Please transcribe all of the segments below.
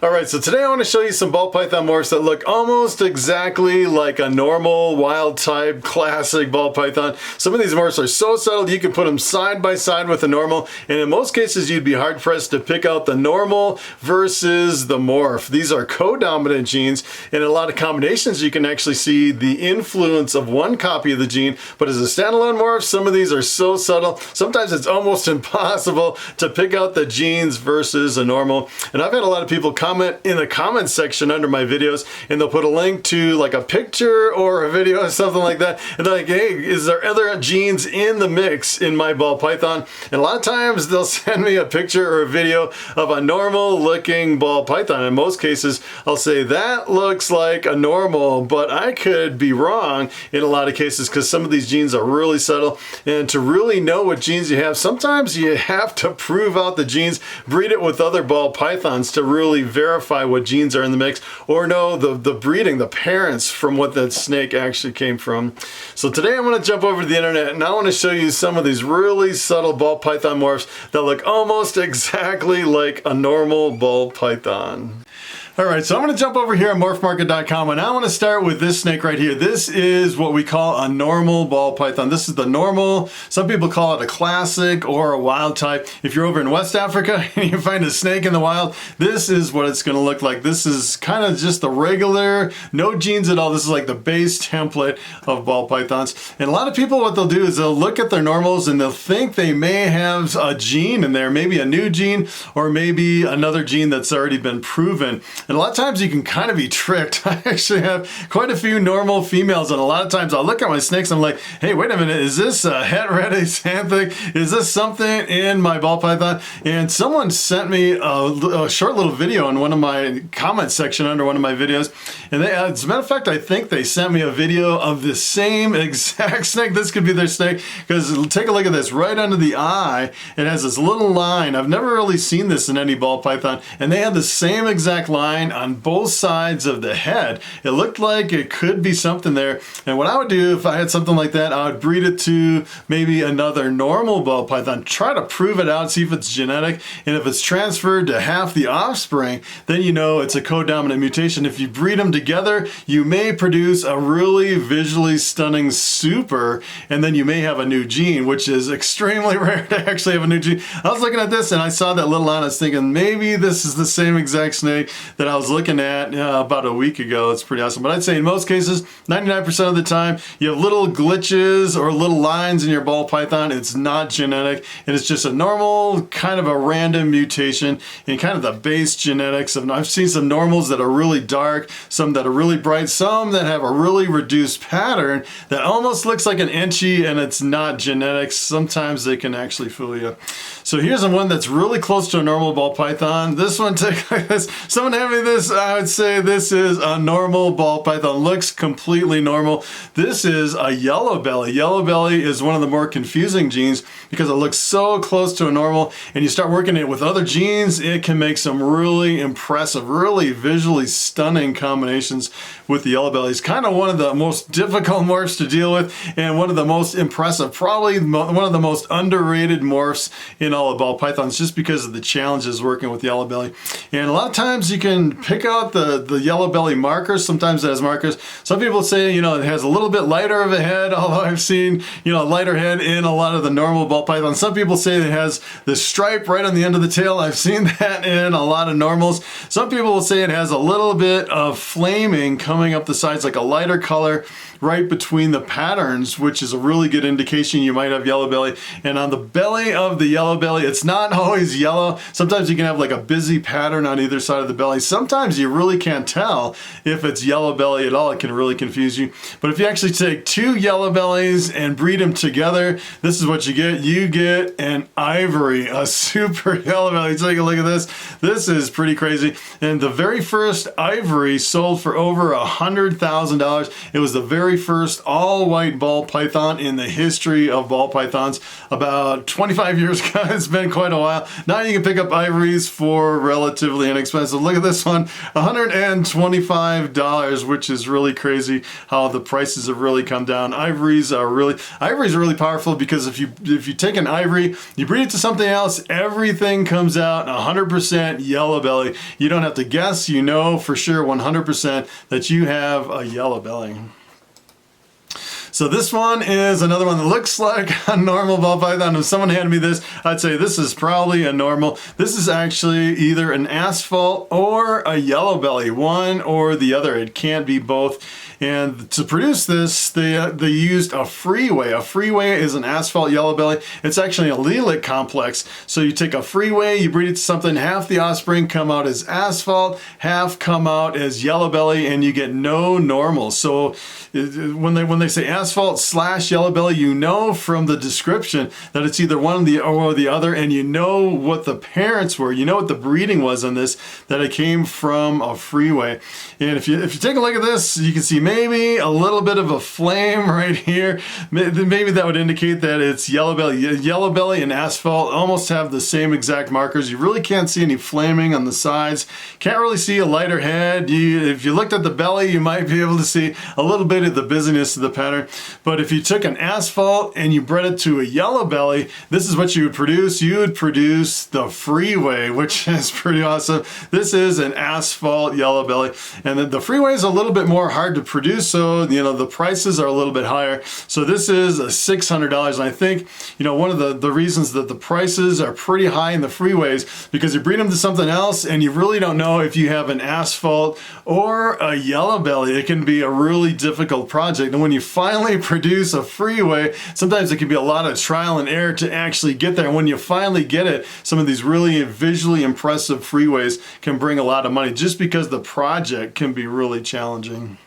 Alright, so today I want to show you some ball python morphs that look almost exactly like a normal wild type classic ball python. Some of these morphs are so subtle you can put them side by side with the normal, and in most cases you'd be hard pressed to pick out the normal versus the morph. These are co-dominant genes, and in a lot of combinations you can actually see the influence of one copy of the gene, but as a standalone morph, some of these are so subtle, sometimes it's almost impossible to pick out the genes versus a normal. And I've had a lot of people comment in the comments section under my videos, and they'll put a link to like a picture or a video or something like that, and they're like, hey, is there other genes in the mix in my ball python? And a lot of times they'll send me a picture or a video of a normal looking ball python. In most cases I'll say that looks like a normal, but I could be wrong in a lot of cases because some of these genes are really subtle, and to really know what genes you have, sometimes you have to prove out the genes, breed it with other ball pythons to really verify what genes are in the mix, or know the breeding, the parents from what that snake actually came from. So today I'm going to jump over to the internet and I want to show you some of these really subtle ball python morphs that look almost exactly like a normal ball python. Alright, so I'm going to jump over here on Morphmarket.com, and I want to start with this snake right here. This is what we call a normal ball python. This is the normal. Some people call it a classic or a wild type. If you're over in West Africa and you find a snake in the wild, this is what it's going to look like. This is kind of just the regular, no genes at all. This is like the base template of ball pythons. And a lot of people, what they'll do is they'll look at their normals and they'll think they may have a gene in there, maybe a new gene or maybe another gene that's already been proven. And a lot of times you can kind of be tricked. I actually have quite a few normal females, and a lot of times I'll look at my snakes, I'm like, hey, wait a minute, is this a het ready xanthic? Is this something in my ball python? And someone sent me a short little video in one of my comment section under one of my videos, and they, as a matter of fact, I think they sent me a video of the same exact snake. This could be their snake, because take a look at this. Right under the eye, it has this little line. I've never really seen this in any ball python, and they had the same exact line on both sides of the head. It looked like it could be something there, and what I would do if I had something like that, I would breed it to maybe another normal ball python, try to prove it out, see if it's genetic, and if it's transferred to half the offspring, then you know it's a co-dominant mutation. If you breed them together, you may produce a really visually stunning super, and then you may have a new gene, which is extremely rare to actually have a new gene. I was looking at this and I saw that little line, I was thinking maybe this is the same exact snake that I was looking at about a week ago. It's pretty awesome. But I'd say in most cases, 99% of the time, you have little glitches or little lines in your ball python. It's not genetic, and it's just a normal kind of a random mutation in kind of the base genetics. I've seen some normals that are really dark, some that are really bright, some that have a really reduced pattern that almost looks like an inchy, and it's not genetic. Sometimes they can actually fool you. So here's one that's really close to a normal ball python. This one, take like this. Someone hand me this. I would say this is a normal ball python. Looks completely normal. This is a Yellowbelly. Yellowbelly is one of the more confusing genes because it looks so close to a normal, and you start working it with other genes, it can make some really impressive, really visually stunning combinations with the Yellowbelly. It's kind of one of the most difficult morphs to deal with, and one of the most impressive, probably one of the most underrated morphs in all of ball pythons, just because of the challenges working with Yellowbelly. And a lot of times you can pick out the Yellowbelly markers. Sometimes it has markers. Some people say, you know, it has a little bit lighter of a head, although I've seen, you know, a lighter head in a lot of the normal ball pythons. Some people say it has the stripe right on the end of the tail. I've seen that in a lot of normals. Some people will say it has a little bit of flaming coming up the sides, like a lighter color right between the patterns, which is a really good indication you might have Yellowbelly. And on the belly of the Yellowbelly, it's not always yellow. Sometimes you can have like a busy pattern on either side of the belly. Sometimes you really can't tell if it's Yellowbelly at all. It can really confuse you. But if you actually take two Yellowbellies and breed them together, this is what you get. You get an ivory, a super Yellowbelly. Take a look at this. This is pretty crazy. And the very first ivory sold for over $100,000. It was the very first all-white ball python in the history of ball pythons. About 25 years ago. It's been quite a while. Now you can pick up ivories for relatively inexpensive. Look at this. this one, $125, which is really crazy how the prices have really come down. Ivories are really powerful, because if you take an ivory, you breed it to something else, everything comes out 100% yellow belly. You don't have to guess, you know for sure 100% that you have a yellow belly. So this one is another one that looks like a normal ball python. If someone handed me this, I'd say this is probably a normal. This is actually either an asphalt or a yellow belly, one or the other. It can't be both. And to produce this, they used a Freeway. A Freeway is an asphalt yellow belly. It's actually an allelic complex. So you take a Freeway, you breed it to something, half the offspring come out as asphalt, half come out as yellow belly, and you get no normal. So when they say asphalt / yellow belly, you know from the description that it's either one or the other, and you know what the parents were, you know what the breeding was on this, that it came from a Freeway. And if you take a look at this, you can see maybe a little bit of a flame right here. Maybe that would indicate that it's yellow belly. Yellow belly and asphalt almost have the same exact markers. You really can't see any flaming on the sides. Can't really see a lighter head. If you looked at the belly, you might be able to see a little bit of the busyness of the pattern. But if you took an asphalt and you bred it to a yellow belly, this is what you would produce. You would produce the Freeway, which is pretty awesome. This is an asphalt yellow belly. And then the Freeway is a little bit more hard to produce, so the prices are a little bit higher. So this is $600, and I think one of the reasons that the prices are pretty high in the Freeways, because you breed them to something else and you really don't know if you have an asphalt or a yellow belly. It can be a really difficult project, and when you finally produce a Freeway, sometimes it can be a lot of trial and error to actually get there. And when you finally get it, some of these really visually impressive Freeways can bring a lot of money, just because the project can be really challenging.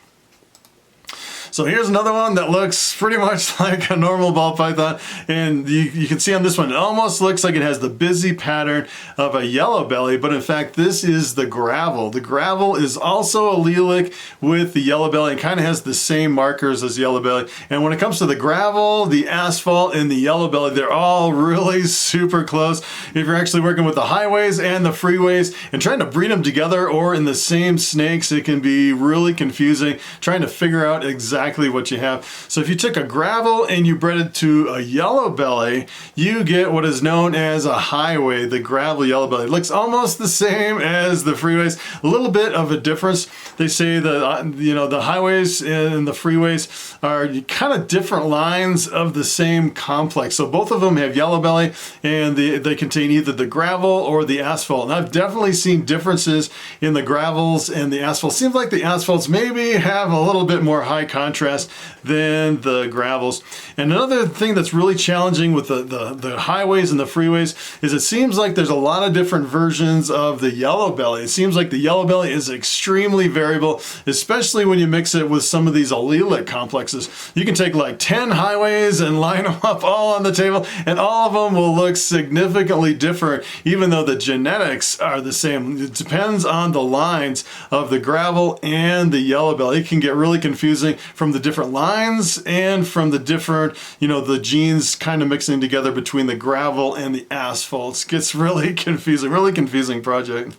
So here's another one that looks pretty much like a normal ball python, and you can see on this one, it almost looks like it has the busy pattern of a yellow belly, but in fact this is the gravel. The gravel is also allelic with the yellow belly and kind of has the same markers as yellow belly. And when it comes to the gravel, the asphalt, and the yellow belly, they're all really super close. If you're actually working with the highways and the freeways and trying to breed them together or in the same snakes, it can be really confusing trying to figure out exactly what you have. So if you took a gravel and you bred it to a yellow belly, you get what is known as a highway, the gravel yellow belly. It looks almost the same as the freeways, a little bit of a difference. They say that the highways and the freeways are kind of different lines of the same complex. So both of them have yellow belly, and they contain either the gravel or the asphalt. And I've definitely seen differences in the gravels and the asphalt. Seems like the asphalts maybe have a little bit more high contrast than the gravels. And another thing that's really challenging with the highways and the freeways is it seems like there's a lot of different versions of the yellow belly. It seems like the yellow belly is extremely variable, especially when you mix it with some of these allelic complexes. You can take like 10 highways and line them up all on the table, and all of them will look significantly different, even though the genetics are the same. It depends on the lines of the gravel and the yellow belly. It can get really confusing from the different lines and from the different, the genes kind of mixing together between the gravel and the asphalts. Gets really confusing project.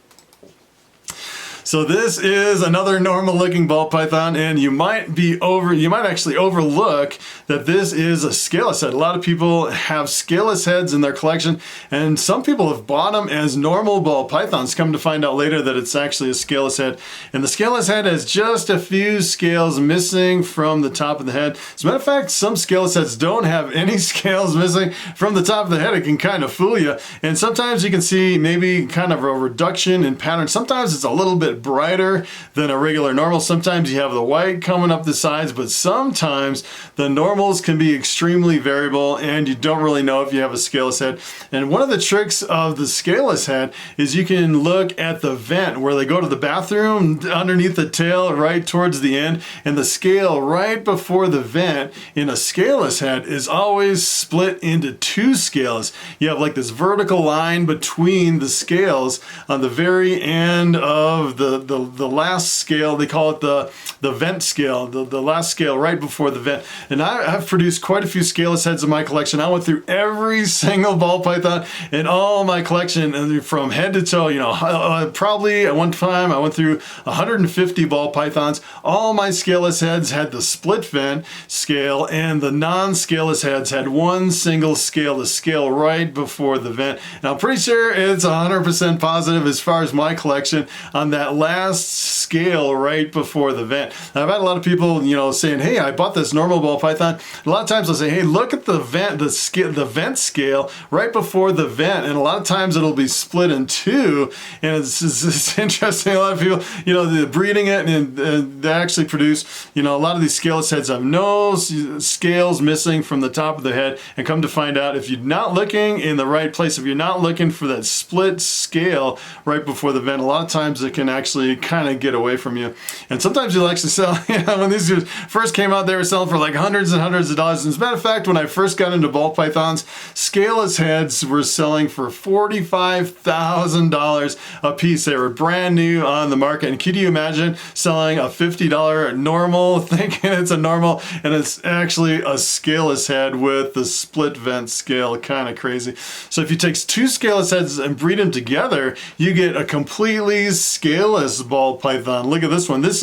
So this is another normal looking ball python, and you might actually overlook that this is a Skilless head. A lot of people have Skilless heads in their collection, and some people have bought them as normal ball pythons. Come to find out later that it's actually a Skilless head. And the Skilless head has just a few scales missing from the top of the head. As a matter of fact, some Skilless heads don't have any scales missing from the top of the head. It can kind of fool you. And sometimes you can see maybe kind of a reduction in pattern. Sometimes it's a little bit brighter than a regular normal. Sometimes you have the white coming up the sides, but sometimes the normals can be extremely variable and you don't really know if you have a Skilless head. And one of the tricks of the Skilless head is you can look at the vent where they go to the bathroom underneath the tail right towards the end, and the scale right before the vent in a Skilless head is always split into two scales. You have like this vertical line between the scales on the very end of the the last scale. They call it the vent scale, the last scale right before the vent. And I've produced quite a few scaleless heads in my collection. I went through every single ball python in all my collection, and from head to toe, you know, probably at one time I went through 150 ball pythons. All my scaleless heads had the split vent scale, and the non-scaleless heads had one single scale, the scale right before the vent. And I'm pretty sure it's 100% positive as far as my collection on that last scale right before the vent. Now, I've had a lot of people, you know, saying, hey, I bought this normal ball python. A lot of times I'll say, hey, look at the vent, the vent scale right before the vent. And a lot of times it'll be split in two. And it's interesting. A lot of people, you know, they're breeding it, and they actually produce, you know, a lot of these scaleless heads have no scales missing from the top of the head. And come to find out, if you're not looking in the right place, if you're not looking for that split scale right before the vent, a lot of times it can actually kind of get away from you. And sometimes you'll actually sell, you know, when these first came out, they were selling for like hundreds and hundreds of dollars. And as a matter of fact, when I first got into ball pythons, scaleless heads were selling for $45,000 a piece. They were brand new on the market. And could you imagine selling a $50 normal, thinking it's a normal, and it's actually a scaleless head with the split vent scale? Kind of crazy. So if you take two scaleless heads and breed them together, you get a completely scaleless ball python. Look at this one. This,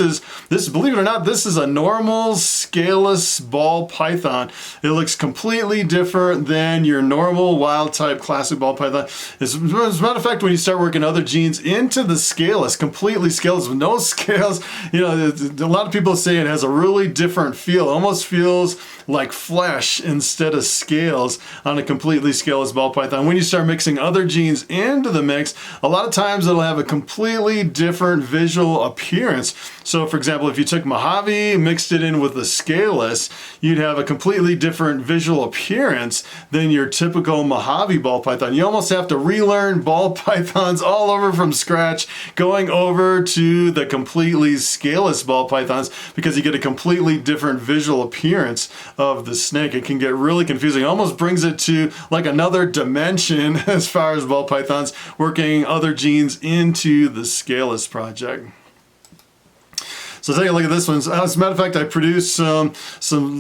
believe it or not, this is a normal scaleless ball python. It looks completely different than your normal wild type classic ball python. As a matter of fact, when you start working other genes into the scaleless, completely scaleless with no scales, you know, a lot of people say it has a really different feel. It almost feels like flesh instead of scales on a completely scaleless ball python. When you start mixing other genes into the mix, a lot of times it'll have a completely different visual appearance. So for example, if you took Mojave, mixed it in with the scaleless, you'd have a completely different visual appearance than your typical Mojave ball python. You almost have to relearn ball pythons all over from scratch, going over to the completely scaleless ball pythons, because you get a completely different visual appearance of the snake. It can get really confusing. It almost brings it to like another dimension as far as ball pythons working other genes into the scaleless project. So take a look at this one. As a matter of fact, I produced some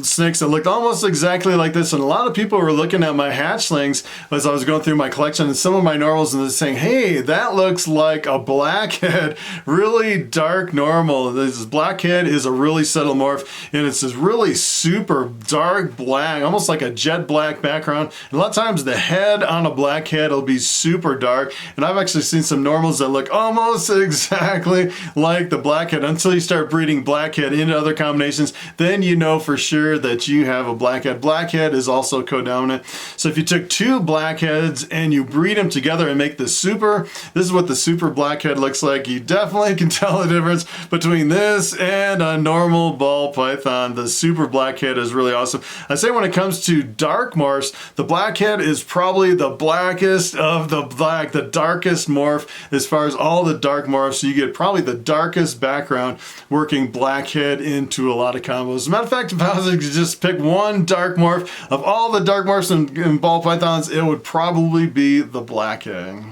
snakes that looked almost exactly like this, and a lot of people were looking at my hatchlings as I was going through my collection and some of my normals, and they're saying, hey, that looks like a blackhead, really dark normal. This blackhead is a really subtle morph, and it's this really super dark black, almost like a jet black background. And a lot of times the head on a blackhead will be super dark, and I've actually seen some normals that look almost exactly like the blackhead until you start breeding blackhead into other combinations. Then you know for sure that you have a blackhead. Blackhead is also codominant. So if you took two blackheads and you breed them together and make the super, this is what the super blackhead looks like. You definitely can tell the difference between this and a normal ball python. The super blackhead is really awesome. I say when it comes to dark morphs, the blackhead is probably the blackest of the black, the darkest morph as far as all the dark morphs. So you get probably the darkest background working blackhead into a lot of combos. As a matter of fact, if I was to just pick one dark morph of all the dark morphs in ball pythons, it would probably be the blackhead.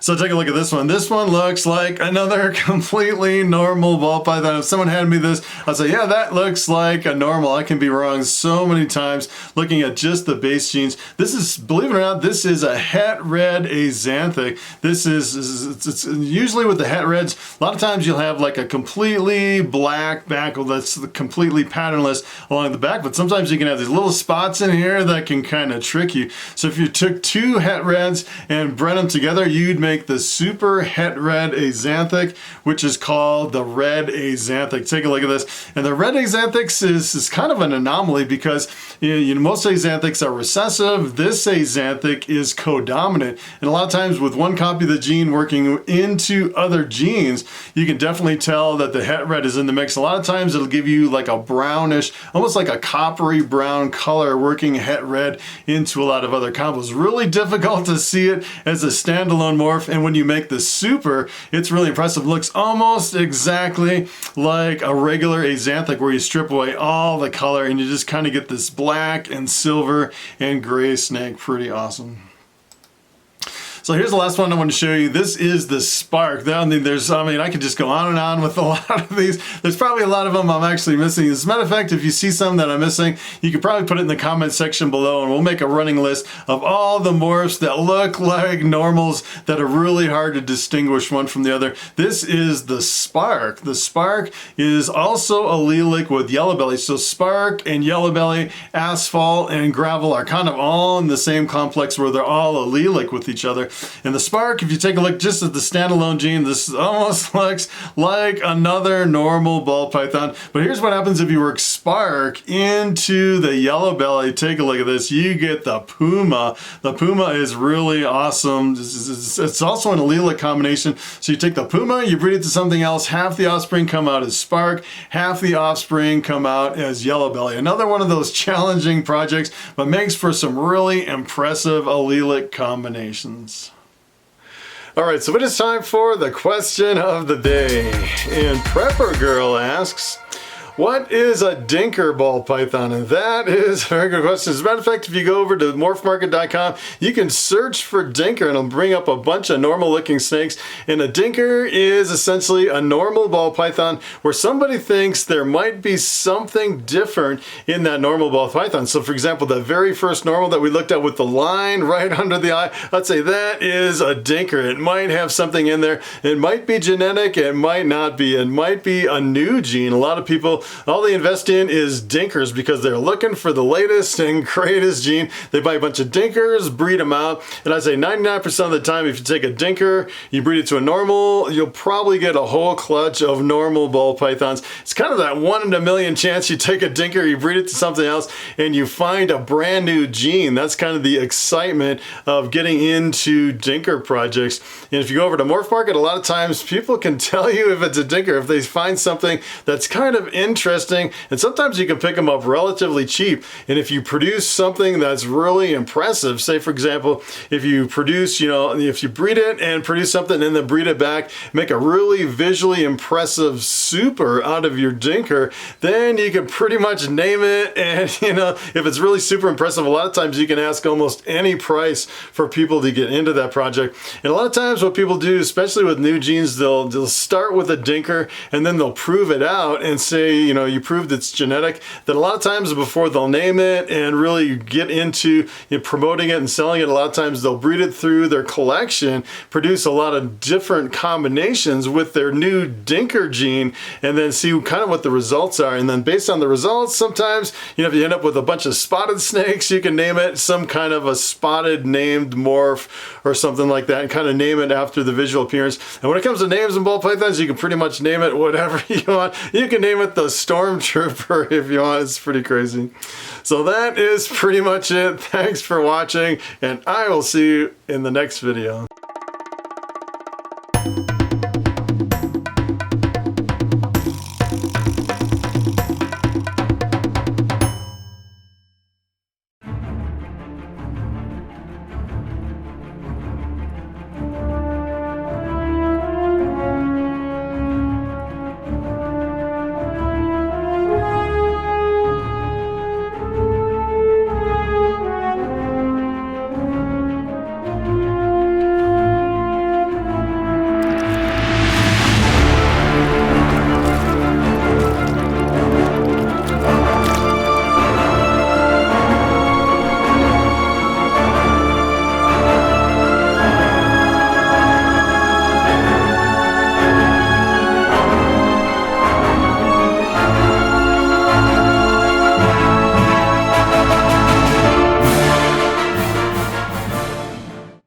So take a look at this one. This one looks like another completely normal ball python. If someone handed me this, I'd say, yeah, that looks like a normal. I can be wrong so many times looking at just the base genes. This is, believe it or not, this is a het red axanthic. This is, it's usually with the het reds, a lot of times you'll have like a completely black back that's completely patternless along the back, but sometimes you can have these little spots in here that can kind of trick you. So if you took two het reds and bred them together, you'd make the super het red axanthic, which is called the red axanthic. Take a look at this. And the red axanthics is kind of an anomaly because you know, most axanthics are recessive. This axanthic is codominant. And a lot of times with one copy of the gene working into other genes, you can definitely tell that the het red is in the mix. A lot of times it'll give you like a brownish, almost like a coppery brown color working het red into a lot of other combos. Really difficult to see it as a standalone morph. And when you make the super, it's really impressive. It looks almost exactly like a regular axanthic where you strip away all the color and you just kind of get this black and silver and gray snake. Pretty awesome. So here's the last one I want to show you. This is the Spark. I mean, I could just go on and on with a lot of these. There's probably a lot of them I'm actually missing. As a matter of fact, if you see some that I'm missing, you could probably put it in the comment section below and we'll make a running list of all the morphs that look like normals that are really hard to distinguish one from the other. This is the Spark. The Spark is also allelic with Yellowbelly. So Spark and Yellowbelly, asphalt and gravel are kind of all in the same complex where they're all allelic with each other. And the Spark, if you take a look just at the standalone gene, this almost looks like another normal ball python. But here's what happens if you work Spark into the Yellowbelly. Take a look at this. You get the Puma. The Puma is really awesome. It's also an allelic combination. So you take the Puma, you breed it to something else, half the offspring come out as Spark, half the offspring come out as Yellowbelly. Another one of those challenging projects, but makes for some really impressive allelic combinations. All right, so it is time for the question of the day. And Prepper Girl asks, what is a dinker ball python? And that is a very good question. As a matter of fact, if you go over to morphmarket.com, you can search for dinker and it'll bring up a bunch of normal looking snakes. And a dinker is essentially a normal ball python where somebody thinks there might be something different in that normal ball python. So for example, the very first normal that we looked at with the line right under the eye, let's say that is a dinker. It might have something in there. It might be genetic, it might not be. It might be a new gene. A lot of people, all they invest in is dinkers because they're looking for the latest and greatest gene. They buy a bunch of dinkers, breed them out, and I'd say 99% of the time if you take a dinker, you breed it to a normal, you'll probably get a whole clutch of normal ball pythons. It's kind of that 1 in a million chance you take a dinker, you breed it to something else, and you find a brand new gene. That's kind of the excitement of getting into dinker projects. And if you go over to Morphmarket, a lot of times people can tell you if it's a dinker, if they find something that's kind of interesting, and sometimes you can pick them up relatively cheap. And if you produce something that's really impressive, say for example, if you produce, if you breed it and produce something and then breed it back, make a really visually impressive super out of your dinker, then you can pretty much name it. And if it's really super impressive, a lot of times you can ask almost any price for people to get into that project. And a lot of times what people do, especially with new genes, they'll start with a dinker and then they'll prove it out and say, you proved it's genetic. That a lot of times before they'll name it and really get into promoting it and selling it, a lot of times they'll breed it through their collection, produce a lot of different combinations with their new dinker gene, and then see kind of what the results are. And then based on the results, sometimes, if you end up with a bunch of spotted snakes, you can name it some kind of a spotted named morph or something like that, and kind of name it after the visual appearance. And when it comes to names in ball pythons, you can pretty much name it whatever you want. You can name it the Stormtrooper if you want. It's pretty crazy. So that is pretty much it. Thanks for watching, and I will see you in the next video.